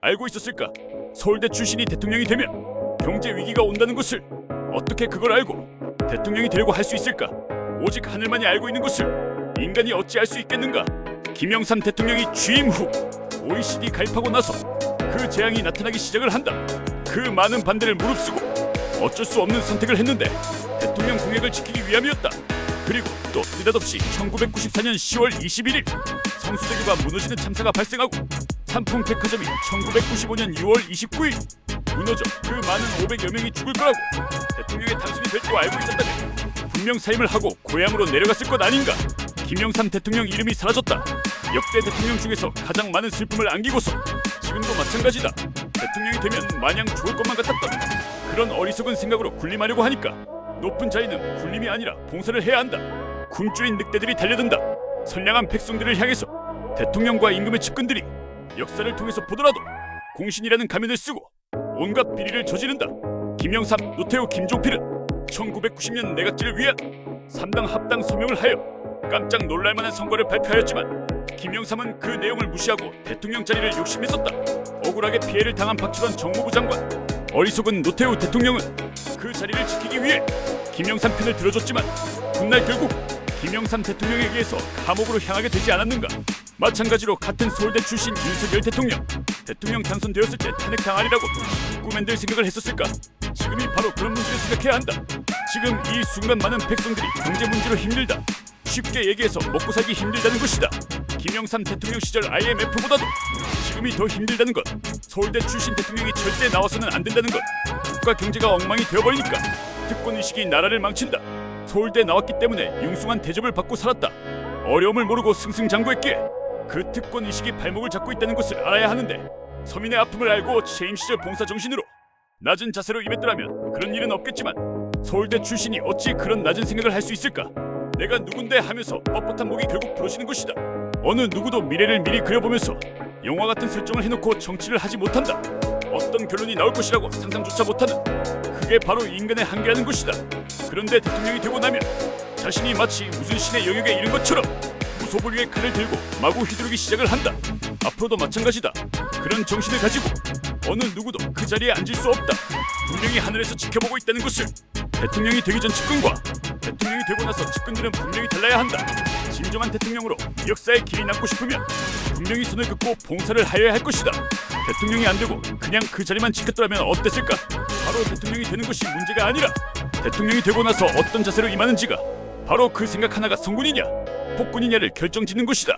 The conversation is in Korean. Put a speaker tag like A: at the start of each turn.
A: 알고 있었을까? 서울대 출신이 대통령이 되면 경제 위기가 온다는 것을. 어떻게 그걸 알고 대통령이 되려고 할 수 있을까? 오직 하늘만이 알고 있는 것을 인간이 어찌 알 수 있겠는가? 김영삼 대통령이 취임 후 OECD 가입하고 나서 그 재앙이 나타나기 시작을 한다. 그 많은 반대를 무릅쓰고 어쩔 수 없는 선택을 했는데 대통령 공약을 지키기 위함이었다. 그리고 또 느닷없이 1994년 10월 21일 성수대교가 무너지는 참사가 발생하고 삼풍백화점이 1995년 6월 29일 무너져 그 많은 500여 명이 죽을 거라고 대통령의 당선이 될 줄 알고 있었다면 분명 사임을 하고 고향으로 내려갔을 것 아닌가. 김영삼 대통령 이름이 사라졌다. 역대 대통령 중에서 가장 많은 슬픔을 안기고서 지금도 마찬가지다. 대통령이 되면 마냥 좋을 것만 같았다. 그런 어리석은 생각으로 군림하려고 하니까 높은 자리는 군림이 아니라 봉사를 해야 한다. 굶주린 늑대들이 달려든다. 선량한 백성들을 향해서 대통령과 임금의 측근들이 역사를 통해서 보더라도 공신이라는 가면을 쓰고 온갖 비리를 저지른다. 김영삼, 노태우, 김종필은 1990년 내각제를 위한 3당 합당 서명을 하여 깜짝 놀랄만한 선거를 발표하였지만 김영삼은 그 내용을 무시하고 대통령 자리를 욕심했었다. 억울하게 피해를 당한 박지원 정무부 장관, 어리석은 노태우 대통령은 그 자리를 지키기 위해 김영삼 편을 들어줬지만 훗날 결국 김영삼 대통령에게서 감옥으로 향하게 되지 않았는가. 마찬가지로 같은 서울대 출신 윤석열 대통령 당선되었을 때 탄핵당하리라고 꿈만들 생각을 했었을까? 지금이 바로 그런 문제를 생각해야 한다. 지금 이 순간 많은 백성들이 경제 문제로 힘들다. 쉽게 얘기해서 먹고 살기 힘들다는 것이다. 김영삼 대통령 시절 IMF보다도 지금이 더 힘들다는 것. 서울대 출신 대통령이 절대 나와서는 안 된다는 것. 국가 경제가 엉망이 되어버리니까 특권의식이 나라를 망친다. 서울대 나왔기 때문에 융숭한 대접을 받고 살았다. 어려움을 모르고 승승장구했기에 그 특권의식이 발목을 잡고 있다는 것을 알아야 하는데 서민의 아픔을 알고 취임 시절 봉사 정신으로 낮은 자세로 임했더라면 그런 일은 없겠지만 서울대 출신이 어찌 그런 낮은 생각을 할 수 있을까? 내가 누군데 하면서 뻣뻣한 목이 결국 부러지는 것이다. 어느 누구도 미래를 미리 그려보면서 영화 같은 설정을 해놓고 정치를 하지 못한다. 어떤 결론이 나올 것이라고 상상조차 못하는, 그게 바로 인간의 한계라는 것이다. 그런데 대통령이 되고 나면 자신이 마치 무슨 신의 영역에 이른 것처럼 무소불 위에 칼을 들고 마구 휘두르기 시작을 한다. 앞으로도 마찬가지다. 그런 정신을 가지고 어느 누구도 그 자리에 앉을 수 없다. 분명히 하늘에서 지켜보고 있다는 것을. 대통령이 되기 전 측근과 대통령이 되고 나서 측근들은 분명히 달라야 한다. 진정한 대통령으로 역사의 길이 남고 싶으면 분명히 손을 긋고 봉사를 하여야 할 것이다. 대통령이 안 되고 그냥 그 자리만 지켰더라면 어땠을까? 바로 대통령이 되는 것이 문제가 아니라 대통령이 되고 나서 어떤 자세로 임하는지가 바로 그 생각 하나가 성군이냐 폭군이냐를 결정짓는 것이다.